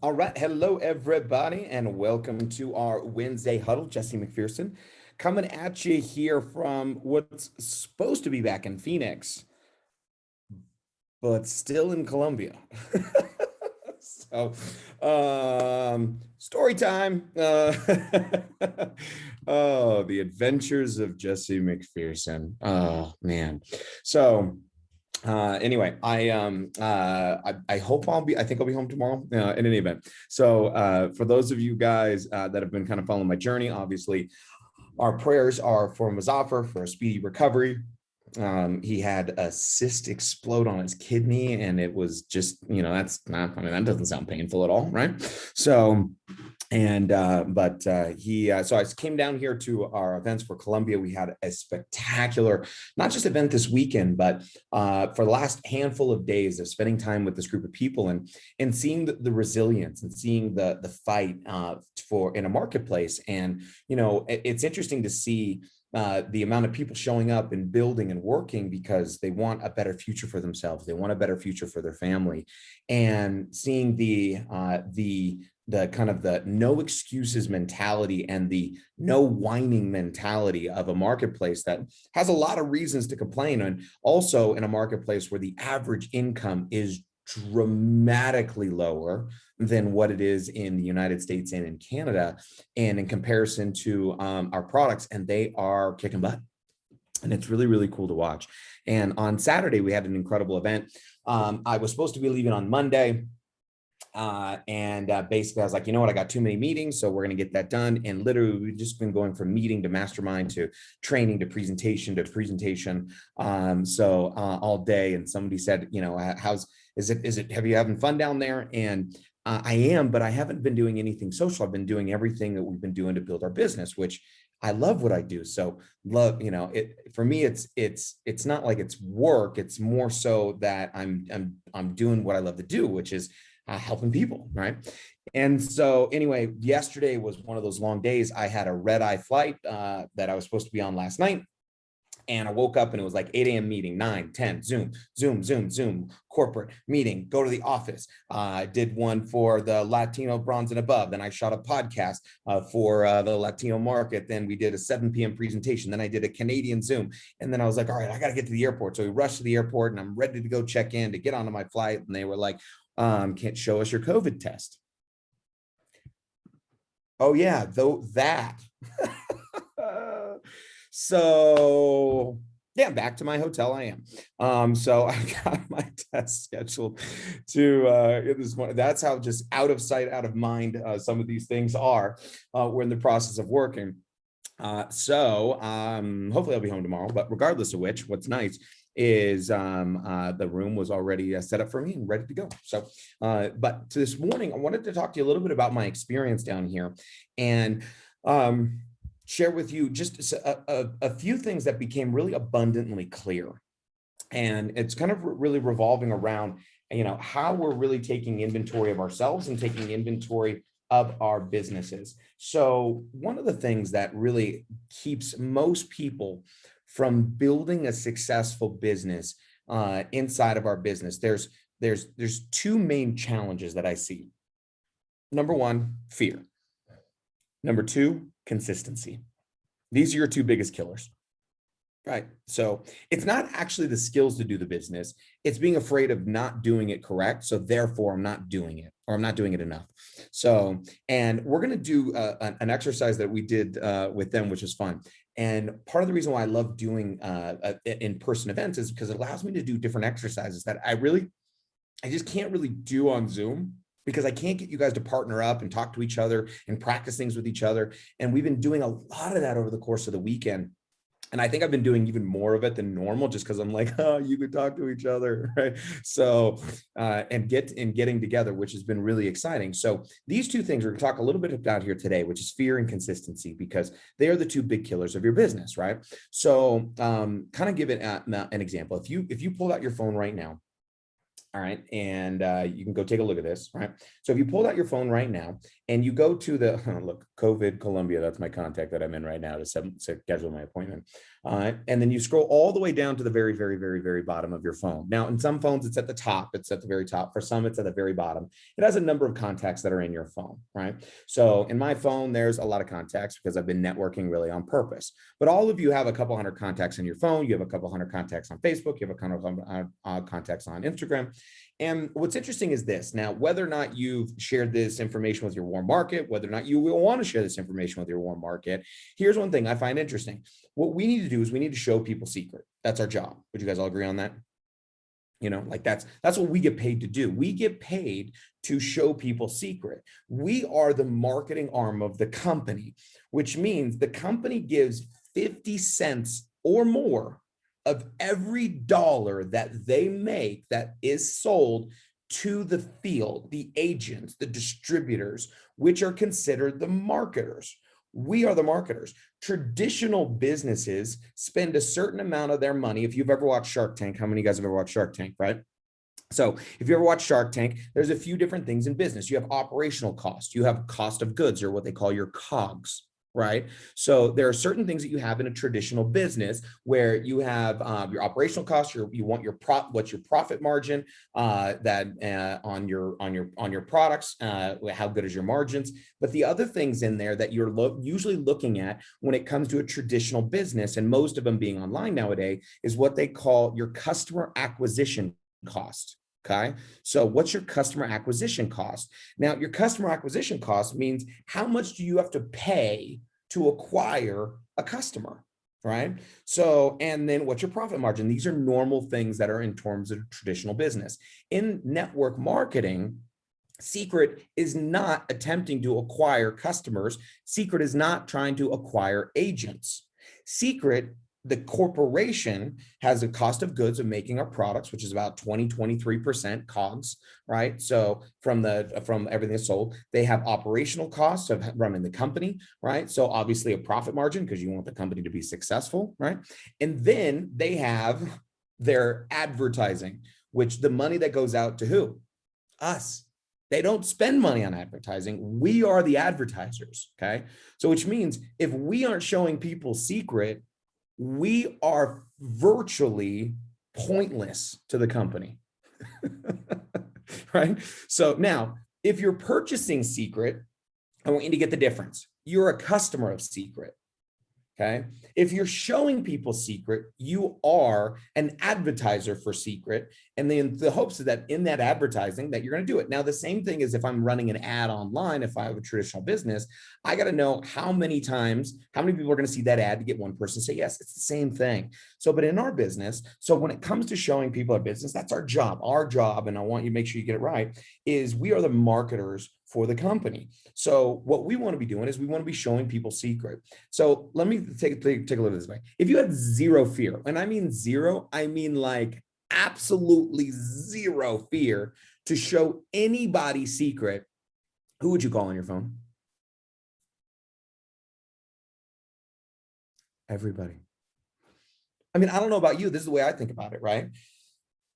All right. Hello, everybody, and welcome to our Wednesday huddle. Jesse Macpherson coming at you here from what's supposed to be back in Phoenix, but still in Colombia. So, story time. Oh, the adventures of Jesse Macpherson. Oh, man. So, anyway, I hope I think I'll be home tomorrow in any event. So for those of you guys that have been kind of following my journey, obviously our prayers are for Muzaffar for a speedy recovery. He had a cyst explode on his kidney, and it was just, that's not, I mean, that doesn't sound painful at all, right? So so I came down here to our events for Colombia. We had a spectacular, not just event this weekend, but for the last handful of days of spending time with this group of people and seeing the resilience and seeing the fight for in a marketplace. And it's interesting to see the amount of people showing up and building and working because they want a better future for themselves. They want a better future for their family, and seeing the kind of the no excuses mentality and the no whining mentality of a marketplace that has a lot of reasons to complain. And also in a marketplace where the average income is dramatically lower than what it is in the United States and in Canada, and in comparison to our products, and they are kicking butt. And it's really, really cool to watch. And on Saturday, we had an incredible event. I was supposed to be leaving on Monday. Basically I was like, you know what, I got too many meetings, so we're going to get that done. And literally we've just been going from meeting to mastermind to training to presentation all day. And somebody said, have you having fun down there? And I am, but I haven't been doing anything social. I've been doing everything that we've been doing to build our business, which I love what I do. So love, for me, it's not like it's work. It's more so that I'm doing what I love to do, which is helping people, right? And so anyway, yesterday was one of those long days. I had a red-eye flight that I was supposed to be on last night. And I woke up and it was like 8 a.m. meeting, 9, 10, Zoom, corporate meeting, go to the office. I did one for the Latino bronze and above. Then I shot a podcast for the Latino market. Then we did a 7 p.m. presentation. Then I did a Canadian Zoom. And then I was like, all right, I got to get to the airport. So we rushed to the airport and I'm ready to go check in to get onto my flight. And they were like, can't show us your COVID test. Oh yeah, though that. So yeah, back to my hotel I am. So I got my test scheduled to this one. That's how just out of sight, out of mind some of these things are. We're in the process of working. Hopefully I'll be home tomorrow, but regardless of which, what's nice is the room was already set up for me and ready to go. So, but to this morning, I wanted to talk to you a little bit about my experience down here and share with you just a few things that became really abundantly clear. And it's kind of really revolving around, how we're really taking inventory of ourselves and taking inventory of our businesses. So one of the things that really keeps most people from building a successful business inside of our business, there's two main challenges that I see. Number one, fear. Number two, consistency. These are your two biggest killers, right? So it's not actually the skills to do the business. It's being afraid of not doing it correct. So therefore I'm not doing it, or I'm not doing it enough. So, and we're going to do an exercise that we did with them, which is fun. And part of the reason why I love doing in-person events is because it allows me to do different exercises that I just can't really do on Zoom, because I can't get you guys to partner up and talk to each other and practice things with each other. And we've been doing a lot of that over the course of the weekend. And I think I've been doing even more of it than normal, just because I'm like, oh, you could talk to each other, right? So, getting together, which has been really exciting. So these two things we're going to talk a little bit about here today, which is fear and consistency, because they are the two big killers of your business, right? So kind of give it an example. If you pull out your phone right now, All right. And you can go take a look at this. Right. So if you pulled out your phone right now and you go to the look, COVID Columbia, that's my contact that I'm in right now to schedule my appointment. And then you scroll all the way down to the very, very, very, very bottom of your phone. Now, in some phones, it's at the top. It's at the very top. For some, it's at the very bottom. It has a number of contacts that are in your phone. Right. So in my phone, there's a lot of contacts because I've been networking really on purpose. But all of you have a couple hundred contacts in your phone. You have a couple hundred contacts on Facebook. You have a couple of contacts on Instagram. And what's interesting is this. Now, whether or not you've shared this information with your warm market, whether or not you will want to share this information with your warm market, here's one thing I find interesting. What we need to do is we need to show people secret. That's our job. Would you guys all agree on that? You know, like that's what we get paid to do. We get paid to show people secret. We are the marketing arm of the company, which means the company gives 50 cents or more of every dollar that they make that is sold to the field, the agents, the distributors, which are considered the marketers. We are the marketers. Traditional businesses spend a certain amount of their money. If you've ever watched Shark Tank, how many of you guys have ever watched Shark Tank, right? So if you ever watch Shark Tank, there's a few different things in business. You have operational cost, you have cost of goods, or what they call your COGS. Right. So there are certain things that you have in a traditional business where you have your operational costs, you want your what's your profit margin that on your products, how good is your margins. But the other things in there that you're usually looking at when it comes to a traditional business, and most of them being online nowadays, is what they call your customer acquisition cost. Okay. So what's your customer acquisition cost? Now, your customer acquisition cost means how much do you have to pay to acquire a customer, right? So, and then what's your profit margin? These are normal things that are in terms of traditional business. In network marketing, Seacret is not attempting to acquire customers. Seacret is not trying to acquire agents. Seacret, the corporation, has a cost of goods of making our products, which is about 23% COGS, right? So from everything that's sold, they have operational costs of running the company, right? So obviously a profit margin because you want the company to be successful, right? And then they have their advertising, which the money that goes out to who? Us. They don't spend money on advertising. We are the advertisers, okay? So which means if we aren't showing people Seacret, we are virtually pointless to the company, right? So now, if you're purchasing Seacret, I want you to get the difference. You're a customer of Seacret, okay? If you're showing people Seacret, you are an advertiser for Seacret, and then the hopes is that in that advertising that you're going to do it. Now, the same thing is if I'm running an ad online, if I have a traditional business, I got to know how many people are going to see that ad to get one person to say yes. It's the same thing. So, but in our business, so when it comes to showing people our business, that's our job. Our job, and I want you to make sure you get it right, is we are the marketers for the company. So what we want to be doing is we want to be showing people Seacret. So let me take a look at this way. If you had zero fear, and I mean zero, I mean like absolutely zero fear to show anybody Seacret, who would you call on your phone? Everybody. I mean, I don't know about you. This is the way I think about it, right?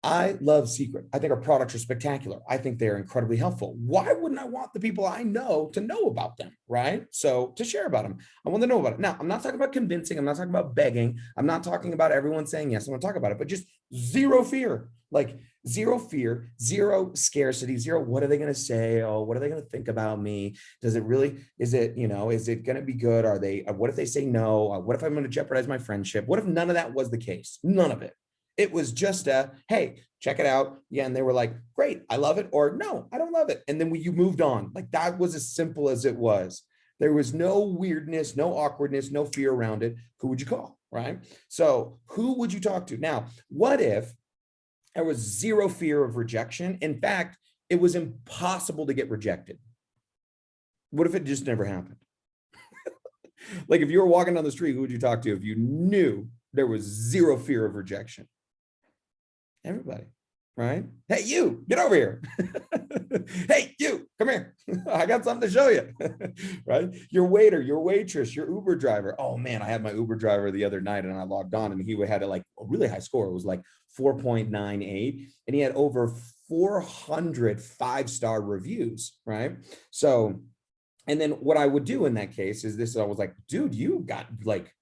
I love Seacret. I think our products are spectacular. I think they're incredibly helpful. Why wouldn't I want the people I know to know about them, right? So to share about them, I want to know about it. Now, I'm not talking about convincing. I'm not talking about begging. I'm not talking about everyone saying yes. I'm going to talk about it, but just zero fear, like zero fear, zero scarcity, zero. What are they going to say? Oh, what are they going to think about me? Does it really, is it going to be good? What if they say no? What if I'm going to jeopardize my friendship? What if none of that was the case? None of it. It was just hey, check it out. Yeah. And they were like, great, I love it. Or no, I don't love it. And then you moved on. Like that was as simple as it was. There was no weirdness, no awkwardness, no fear around it. Who would you call, right? So who would you talk to? Now, what if there was zero fear of rejection? In fact, it was impossible to get rejected. What if it just never happened? Like if you were walking down the street, who would you talk to if you knew there was zero fear of rejection? Everybody, right? Hey, you, get over here. Hey, you, come here. I got something to show you, right? Your waiter, your waitress, your Uber driver. Oh man, I had my Uber driver the other night and I logged on and he had a really high score. It was like 4.98 and he had over 400 5-star reviews, right? So, and then what I would do in that case is this, I was like, dude, you got like,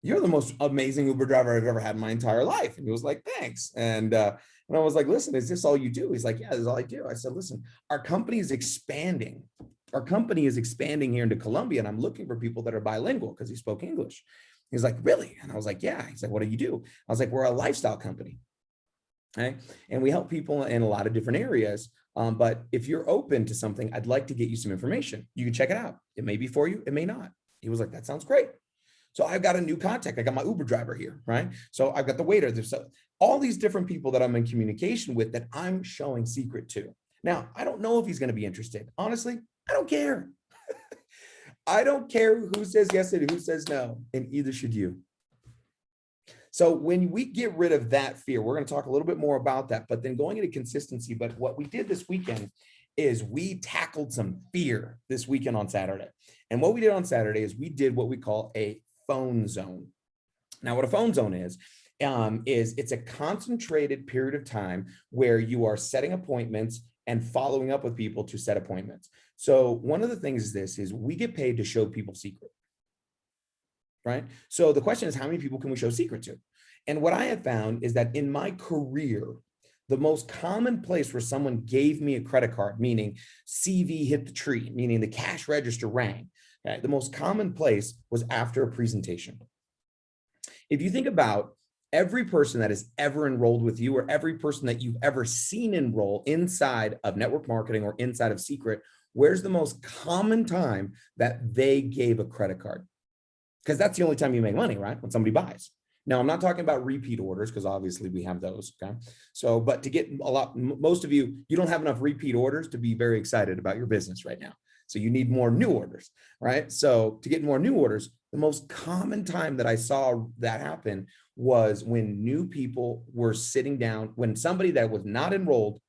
you're the most amazing Uber driver I've ever had in my entire life. And he was like, thanks. And I was like, listen, is this all you do? He's like, yeah, this is all I do. I said, listen, our company is expanding. Our company is expanding here into Colombia, and I'm looking for people that are bilingual, because he spoke English. He's like, really? And I was like, yeah. He's like, what do you do? I was like, we're a lifestyle company. Okay. And we help people in a lot of different areas. But if you're open to something, I'd like to get you some information. You can check it out. It may be for you. It may not. He was like, that sounds great. So I've got a new contact. I got my Uber driver here, right? So I've got the waiter. There's all these different people that I'm in communication with that I'm showing Seacret to. Now, I don't know if he's going to be interested. Honestly, I don't care. I don't care who says yes and who says no, and either should you. So when we get rid of that fear, we're going to talk a little bit more about that, but then going into consistency. But what we did this weekend is we tackled some fear this weekend on Saturday. And what we did on Saturday is we did what we call a phone zone. Now, what a phone zone is it's a concentrated period of time where you are setting appointments and following up with people to set appointments. So one of the things is we get paid to show people Seacret, right? So the question is, how many people can we show Seacret to? And what I have found is that in my career, the most common place where someone gave me a credit card, meaning CV hit the tree, meaning the cash register rang, okay, the most common place was after a presentation. If you think about every person that has ever enrolled with you, or every person that you've ever seen enroll inside of network marketing or inside of Seacret, where's the most common time that they gave a credit card? Because that's the only time you make money, right? When somebody buys. Now, I'm not talking about repeat orders, because obviously we have those, okay? So, but to get most of you don't have enough repeat orders to be very excited about your business right now. So you need more new orders, right? So to get more new orders, the most common time that I saw that happen was when new people were sitting down, when somebody that was not enrolled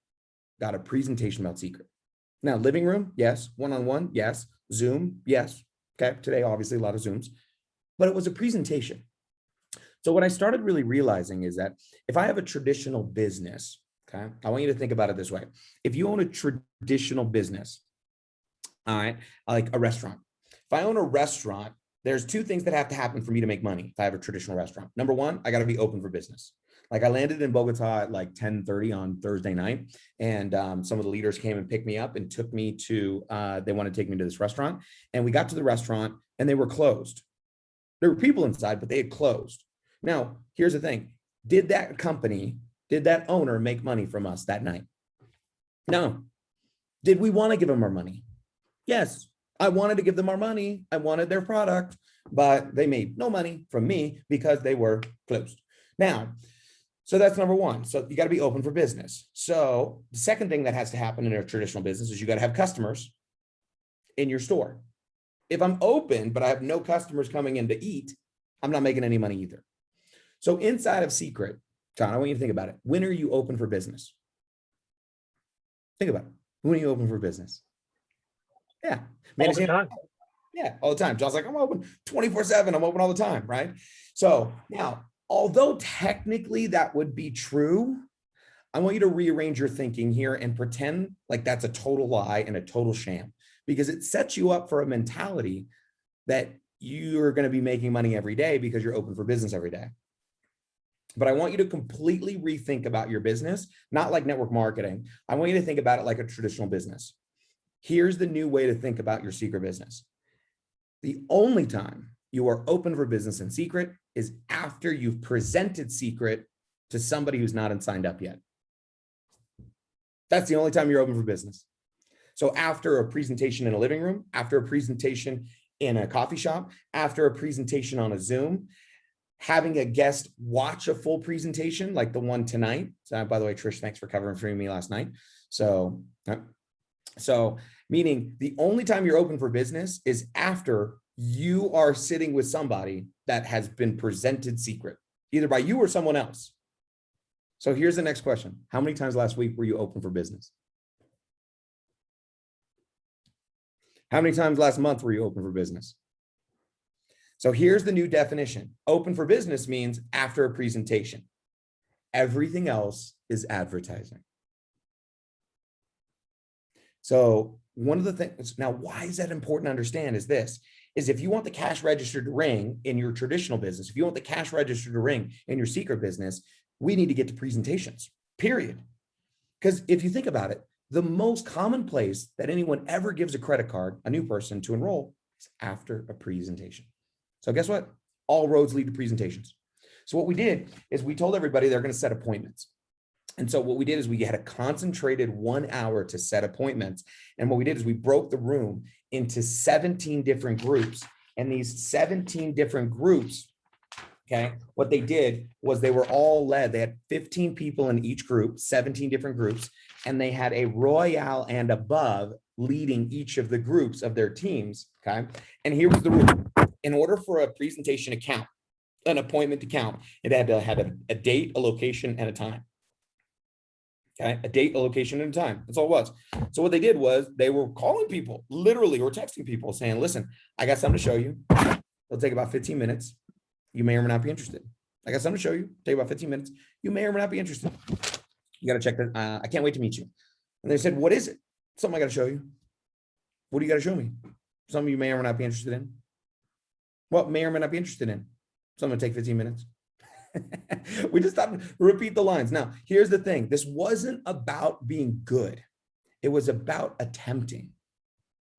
got a presentation about Seacret. Now, living room, yes. One-on-one, yes. Zoom, yes. Okay, today, obviously, a lot of Zooms, but it was a presentation. So what I started really realizing is that if I have a traditional business, okay, I want you to think about it this way. If you own a traditional business, all right, like a restaurant. If I own a restaurant, there's two things that have to happen for me to make money if I have a traditional restaurant. Number one, I got to be open for business. Like I landed in Bogota at like 10:30 on Thursday night, and some of the leaders came and picked me up and took me to, they want to take me to this restaurant. And we got to the restaurant and they were closed. There were people inside, but they had closed. Now, here's the thing. Did that company, did that owner make money from us that night? No. Did we want to give them our money? Yes. I wanted to give them our money. I wanted their product, but they made no money from me because they were closed. Now, so that's number one. So you got to be open for business. So the second thing that has to happen in a traditional business is you got to have customers in your store. If I'm open, but I have no customers coming in to eat, I'm not making any money either. So inside of Seacret, John, I want you to think about it. When are you open for business? Think about it. When are you open for business? Yeah. All the time. Yeah, all the time. John's like, I'm open 24/7. I'm open all the time, right? So now, although technically that would be true, I want you to rearrange your thinking here and pretend like that's a total lie and a total sham, because it sets you up for a mentality that you're going to be making money every day because you're open for business every day. But I want you to completely rethink about your business, not like network marketing. I want you to think about it like a traditional business. Here's the new way to think about your Seacret business. The only time you are open for business in Seacret is after you've presented Seacret to somebody who's not signed up yet. That's the only time you're open for business. So after a presentation in a living room, after a presentation in a coffee shop, after a presentation on a Zoom, having a guest watch a full presentation like the one tonight. So by the way, Trish, thanks for covering for me last night. So meaning the only time you're open for business is after you are sitting with somebody that has been presented Seacret, either by you or someone else. So here's the next question. How many times last week were you open for business? How many times last month were you open for business? So here's the new definition. Open for business means after a presentation. Everything else is advertising. So one of the things, now, why is that important to understand is this, is if you want the cash register to ring in your traditional business, if you want the cash register to ring in your secret business, we need to get to presentations, period. Because if you think about it, the most common place that anyone ever gives a credit card, a new person, to enroll is after a presentation. So guess what? All roads lead to presentations. So what we did is we told everybody they're going to set appointments. And so what we did is we had a concentrated 1 hour to set appointments. And what we did is we broke the room into 17 different groups. And these 17 different groups, okay, what they did was they were all led. They had 15 people in each group, 17 different groups, and they had a royale and above leading each of the groups of their teams, okay? And here was the rule. In order for a presentation to count, an appointment to count, it had to have a date, a location, and a time. Okay, a date, a location, and a time. That's all it was. So what they did was they were calling people, literally, or texting people saying, listen, I got something to show you. It'll take about 15 minutes. You may or may not be interested. I got something to show you. Take about 15 minutes. You may or may not be interested. You got to check that. I can't wait to meet you. And they said, what is it? Something I got to show you. What do you got to show me? Something you may or may not be interested in. What may or may not be interested in? Something to take 15 minutes. We just thought, repeat the lines. Now, here's the thing. This wasn't about being good. It was about attempting.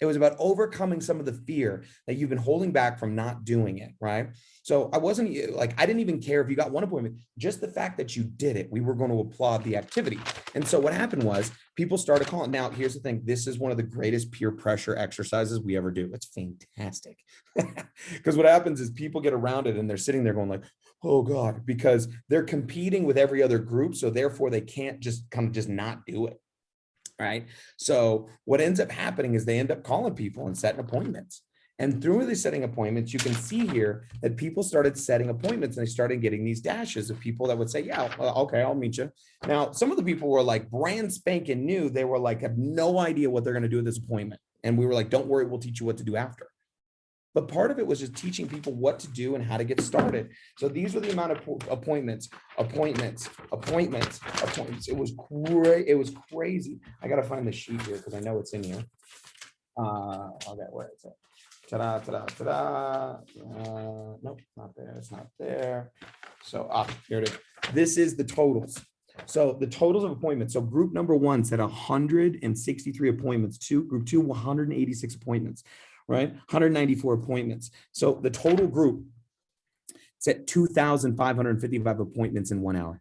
It was about overcoming some of the fear that you've been holding back from not doing it, right? So I wasn't like, I didn't even care if you got one appointment, just the fact that you did it, we were going to applaud the activity. And so what happened was people started calling. Now, here's the thing. This is one of the greatest peer pressure exercises we ever do. It's fantastic. Because what happens is people get around it and they're sitting there going like, oh God, because they're competing with every other group. So therefore they can't just not do it. Right. So what ends up happening is they end up calling people and setting appointments. And through the setting appointments, you can see here that people started setting appointments and they started getting these dashes of people that would say, yeah, okay, I'll meet you. Now, some of the people were like brand spanking new. They were like, have no idea what they're going to do at this appointment. And we were like, don't worry, we'll teach you what to do after. But part of it was just teaching people what to do and how to get started. So these were the amount of appointments. It was great. It was crazy. I got to find the sheet here because I know it's in here. Okay, where is it? Ta-da, ta-da, ta-da. Nope, not there. It's not there. So here it is. This is the totals. So the totals of appointments. So group number one said 163 appointments. Group two, 186 appointments. Right? 194 appointments. So the total group set 2,555 appointments in 1 hour.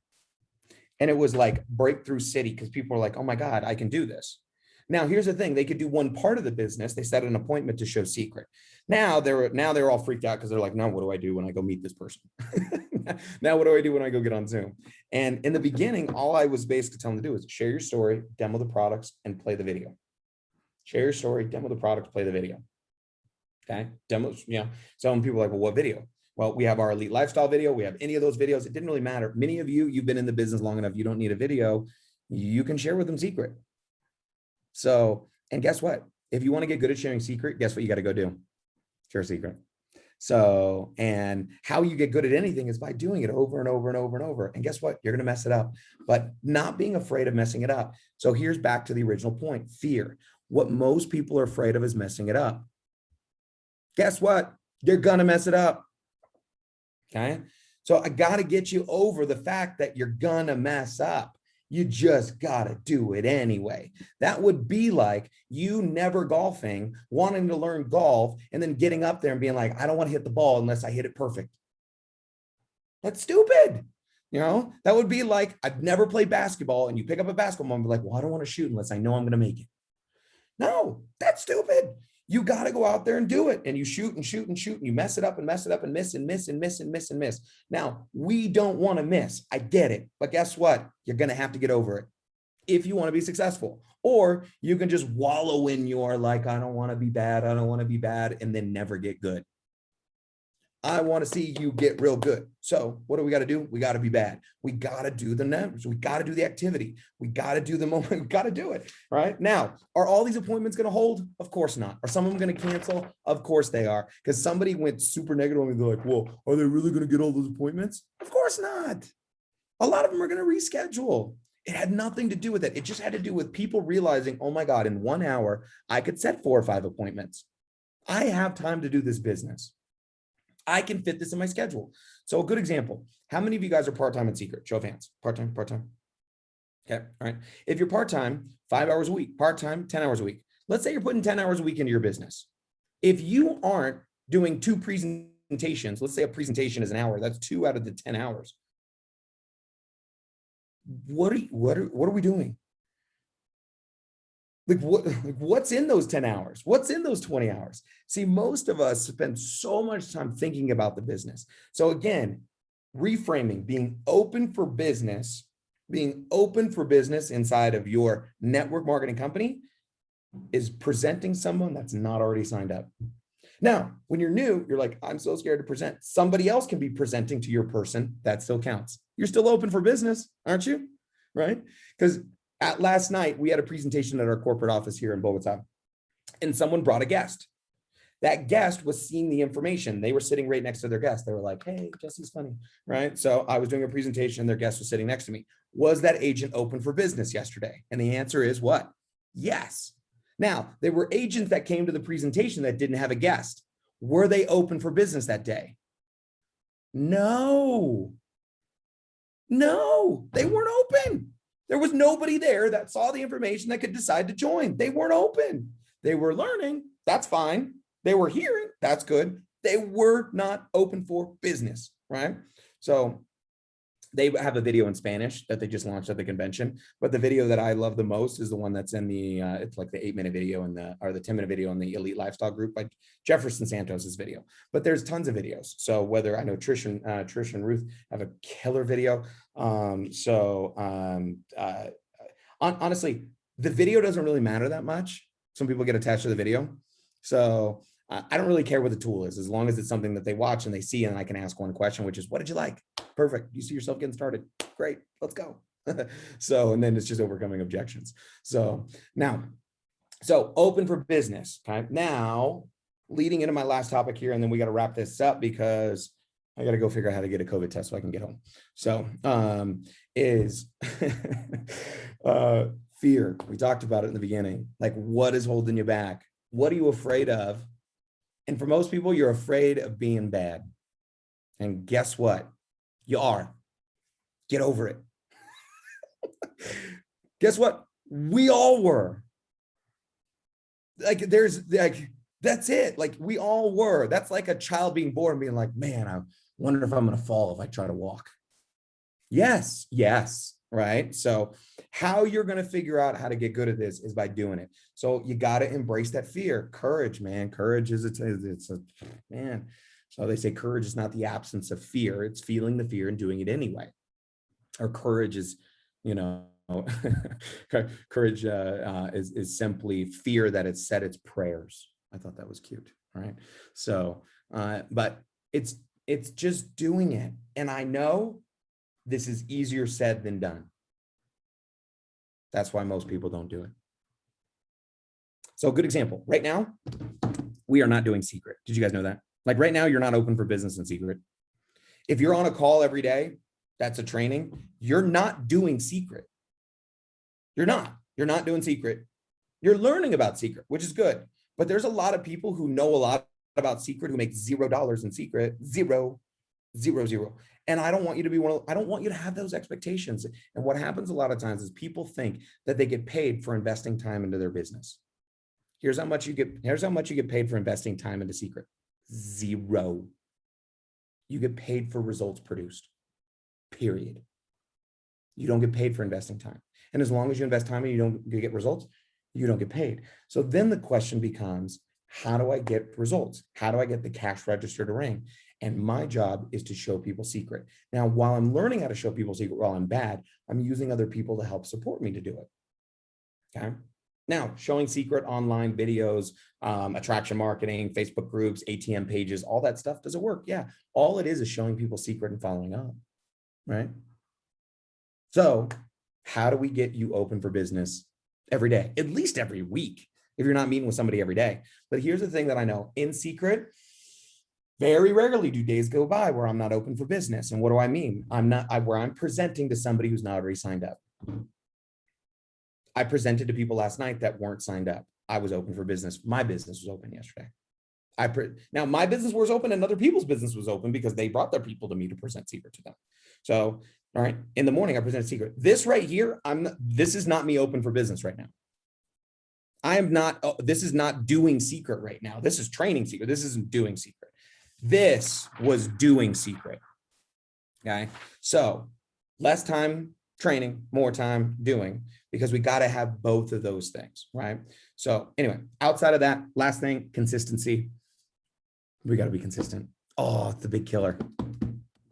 And it was like breakthrough city because people were like, oh my God, I can do this. Now, here's the thing. They could do one part of the business. They set an appointment to show Seacret. Now they're all freaked out because they're like, no, what do I do when I go meet this person? Now, what do I do when I go get on Zoom? And in the beginning, all I was basically telling them to do is share your story, demo the products, and play the video. Share your story, demo the products, play the video. Okay, demos, some people are like, well, what video? Well, we have our elite lifestyle video. We have any of those videos. It didn't really matter. Many of you've been in the business long enough. You don't need a video. You can share with them Seacret. So, and guess what? If you want to get good at sharing Seacret, guess what you got to go do? Share Seacret. So, and how you get good at anything is by doing it over and over and over and over. And guess what? You're going to mess it up, but not being afraid of messing it up. So here's back to the original point, fear. What most people are afraid of is messing it up. Guess what? You're going to mess it up. Okay. So I got to get you over the fact that you're going to mess up. You just got to do it anyway. That would be like you never golfing, wanting to learn golf, and then getting up there and being like, I don't want to hit the ball unless I hit it perfect. That's stupid. That would be like, I've never played basketball and you pick up a basketball and be like, well, I don't want to shoot unless I know I'm going to make it. No, that's stupid. You got to go out there and do it. And you shoot and shoot and shoot and you mess it up and mess it up and miss and miss and miss and miss and miss. Now, we don't want to miss. I get it. But guess what? You're going to have to get over it if you want to be successful. Or you can just wallow in your like, I don't want to be bad. I don't want to be bad. And then never get good. I want to see you get real good. So what do we got to do? We got to be bad. We got to do the numbers. We got to do the activity. We got to do the moment. We got to do it. Right now, are all these appointments going to hold? Of course not. Are some of them going to cancel? Of course they are. Because somebody went super negative and they're like, well, are they really going to get all those appointments? Of course not. A lot of them are going to reschedule. It had nothing to do with it. It just had to do with people realizing, oh my God, in 1 hour, I could set 4 or 5 appointments. I have time to do this business. I can fit this in my schedule. So a good example, how many of you guys are part-time in Seacret? Show of hands, part-time. Okay, all right. If you're part-time, 5 hours a week, part-time, 10 hours a week. Let's say you're putting 10 hours a week into your business. If you aren't doing 2 presentations, let's say a presentation is an hour, that's 2 out of the 10 hours. What are we doing? What's in those 10 hours? What's in those 20 hours? See, most of us spend so much time thinking about the business. So again, reframing, being open for business inside of your network marketing company is presenting someone that's not already signed up. Now, when you're new, you're like, I'm so scared to present. Somebody else can be presenting to your person. That still counts. You're still open for business, aren't you? Right? Because last night, we had a presentation at our corporate office here in Bogota, and someone brought a guest. That guest was seeing the information. They were sitting right next to their guest. They were like, hey, Jesse's funny, right? So I was doing a presentation. Their guest was sitting next to me. Was that agent open for business yesterday? And the answer is what? Yes. Now, there were agents that came to the presentation that didn't have a guest. Were they open for business that day? No, they weren't open. There was nobody there that saw the information that could decide to join. They weren't open. They were learning. That's fine. They were hearing. That's good. They were not open for business, right? So they have a video in Spanish that they just launched at the convention, but the video that I love the most is the one that's in the, it's like the 8-minute video or the 10-minute video in the Elite Lifestyle group by Jefferson Santos's video, but there's tons of videos. So whether I know Trisha and Ruth have a killer video. Honestly, the video doesn't really matter that much. Some people get attached to the video. So I don't really care what the tool is, as long as it's something that they watch and they see, and I can ask one question, which is, what did you like? Perfect. You see yourself getting started. Great. Let's go. So, and then it's just overcoming objections. So now, open for business. Okay. Now, leading into my last topic here, and then we got to wrap this up because I got to go figure out how to get a COVID test so I can get home. So, is fear. We talked about it in the beginning. Like, what is holding you back? What are you afraid of? And for most people, you're afraid of being bad. And guess what? You are. Get over it. Guess what? We all were. That's it. Like, we all were. That's like a child being born, being like, man, I wonder if I'm going to fall if I try to walk. Yes. Right. So how you're going to figure out how to get good at this is by doing it. So you got to embrace that fear. Courage, man. Courage is man. So they say courage is not the absence of fear. It's feeling the fear and doing it anyway. Or courage is, courage is simply fear that it's said its prayers. I thought that was cute. Right. So, but it's just doing it. And I know this is easier said than done. That's why most people don't do it. So a good example, right now, we are not doing Seacret. Did you guys know that? Like right now, you're not open for business in Seacret. If you're on a call every day, that's a training. You're not doing Seacret. You're not doing Seacret. You're learning about Seacret, which is good. But there's a lot of people who know a lot about Seacret who make $0 in Seacret, zero. And I don't want you to be I don't want you to have those expectations. And what happens a lot of times is people think that they get paid for investing time into their business. Here's how much you get paid for investing time into Seacret. 0. You get paid for results produced, period. You don't get paid for investing time. And as long as you invest time and you don't get results, you don't get paid. So then the question becomes, how do I get results? How do I get the cash register to ring? And my job is to show people Seacret. Now, while I'm learning how to show people Seacret while I'm bad, I'm using other people to help support me to do it. Okay. Now, showing Seacret online videos, attraction marketing, Facebook groups, ATM pages, all that stuff, does it work? Yeah. All it is showing people Seacret and following up. Right. So how do we get you open for business every day, at least every week, if you're not meeting with somebody every day? But here's the thing that I know in Seacret, very rarely do days go by where I'm not open for business. And what do I mean? Where I'm presenting to somebody who's not already signed up. I presented to people last night that weren't signed up. I was open for business. My business was open yesterday. Now my business was open and other people's business was open because they brought their people to me to present Seacret to them. So, all right, in the morning I presented Seacret. This right here, this is not me open for business right now. I am not, this is not doing Seacret right now. This is training Seacret. This isn't doing Seacret. This was doing Seacret. Okay. So less time training, more time doing, because we got to have both of those things. Right. So anyway, outside of that, last thing, consistency. We got to be consistent. Oh, it's the big killer.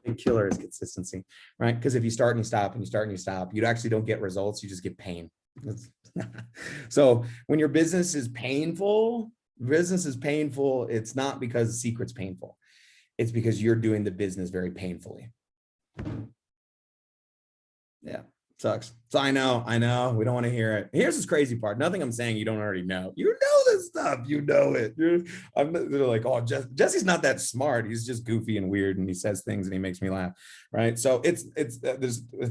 Big killer is consistency, right? Because if you start and you stop and you start and you stop, you actually don't get results. You just get pain. So when your business is painful, it's not because Seacret's painful. It's because you're doing the business very painfully. Yeah, sucks. So I know, we don't want to hear it. Here's this crazy part. Nothing I'm saying you don't already know. You know this stuff. You know it. They're like, oh, Jesse's not that smart. He's just goofy and weird, and he says things and he makes me laugh, right? So it's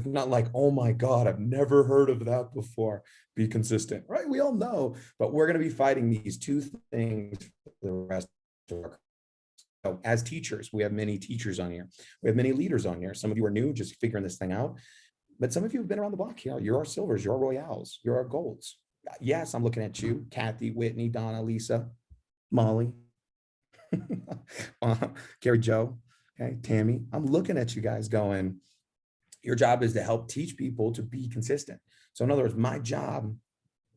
not like, oh my God, I've never heard of that before. Be consistent, right? We all know, but we're going to be fighting these two things for the rest of our. So as teachers, we have many teachers on here. We have many leaders on here. Some of you are new, just figuring this thing out. But some of you have been around the block here. You're our silvers, you're our royales, you're our golds. Yes, I'm looking at you, Kathy, Whitney, Donna, Lisa, Molly, Carrie Jo, okay, Tammy. I'm looking at you guys going, your job is to help teach people to be consistent. So in other words, my job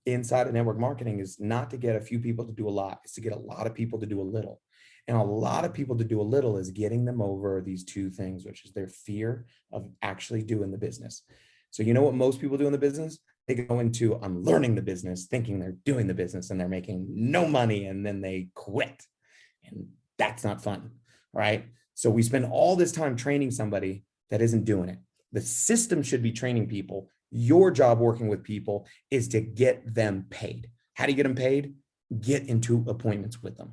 inside of network marketing is not to get a few people to do a lot, it's to get a lot of people to do a little. And a lot of people to do a little is getting them over these two things, which is their fear of actually doing the business. So you know what most people do in the business? They go into, I'm learning the business, thinking they're doing the business and they're making no money, and then they quit. And that's not fun, right? So we spend all this time training somebody that isn't doing it. The system should be training people. Your job working with people is to get them paid. How do you get them paid? Get into appointments with them.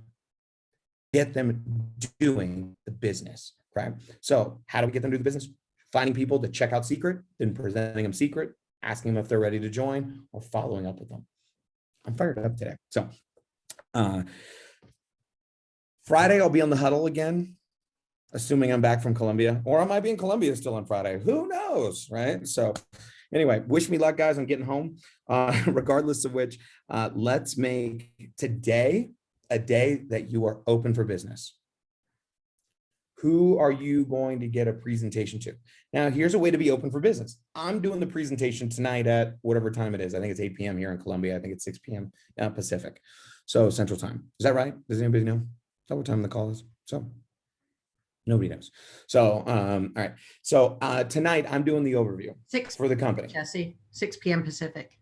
Get them doing the business, right? So how do we get them to do the business? Finding people to check out Seacret, then presenting them Seacret, asking them if they're ready to join, or following up with them. I'm fired up today. So Friday, I'll be on the Huddle again, assuming I'm back from Colombia, or I might be in Colombia still on Friday. Who knows, right? So anyway, wish me luck, guys. I'm getting home. Regardless of which, let's make today a day that you are open for business. Who are you going to get a presentation to? Now, here's a way to be open for business. I'm doing the presentation tonight at whatever time it is. I think it's 8 p.m. here in Colombia. I think it's 6 p.m. Pacific. So Central Time. Is that right? Does anybody know? Is that what time the call is? So nobody knows. So, all right. So tonight I'm doing the overview for the company. Jesse, 6 p.m. Pacific.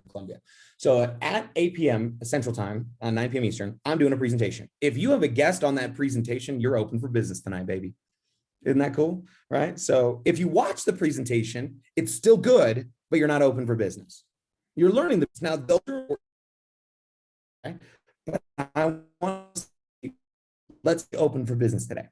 Colombia. So at 8 p.m. Central Time, 9 p.m. Eastern, I'm doing a presentation. If you have a guest on that presentation, you're open for business tonight, baby. Isn't that cool? Right? So if you watch the presentation, it's still good, but you're not open for business. You're learning this. Now, those are, okay? But I want to see, let's be open for business today.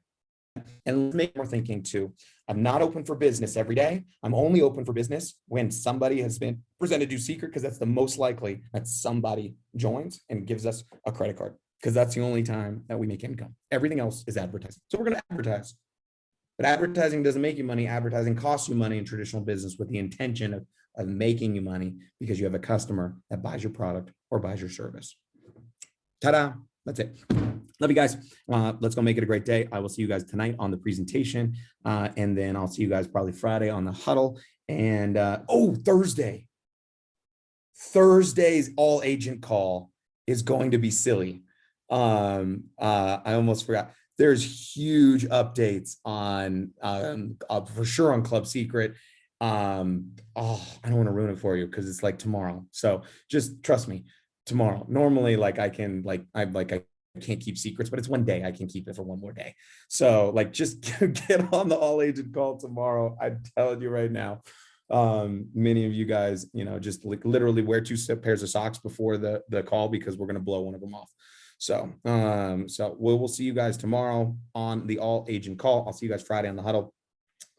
And let's make more thinking too. I'm not open for business every day. I'm only open for business when somebody has been presented to Seacret, because that's the most likely that somebody joins and gives us a credit card, because that's the only time that we make income. Everything else is advertising. So we're going to advertise. But advertising doesn't make you money. Advertising costs you money in traditional business with the intention of making you money because you have a customer that buys your product or buys your service. Ta-da. That's it. Love you guys. Let's go make it a great day. I will see you guys tonight on the presentation. And then I'll see you guys probably Friday on the Huddle. And Thursday's all agent call is going to be silly. I almost forgot. There's huge updates on for sure on Club Seacret. I don't want to ruin it for you because it's like tomorrow. So just trust me. Tomorrow. Normally, I can't keep secrets, but it's one day I can keep it for one more day. So just get on the all agent call tomorrow. I'm telling you right now. Many of you guys, just literally wear 2 pairs of socks before the call, because we're going to blow one of them off. So, we'll see you guys tomorrow on the all agent call. I'll see you guys Friday on the Huddle.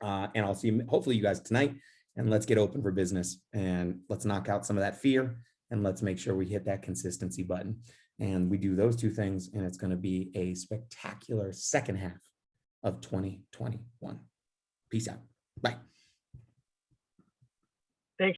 And I'll see hopefully you guys tonight, and let's get open for business and let's knock out some of that fear and let's make sure we hit that consistency button. And we do those two things, and it's going to be a spectacular second half of 2021. Peace out. Bye.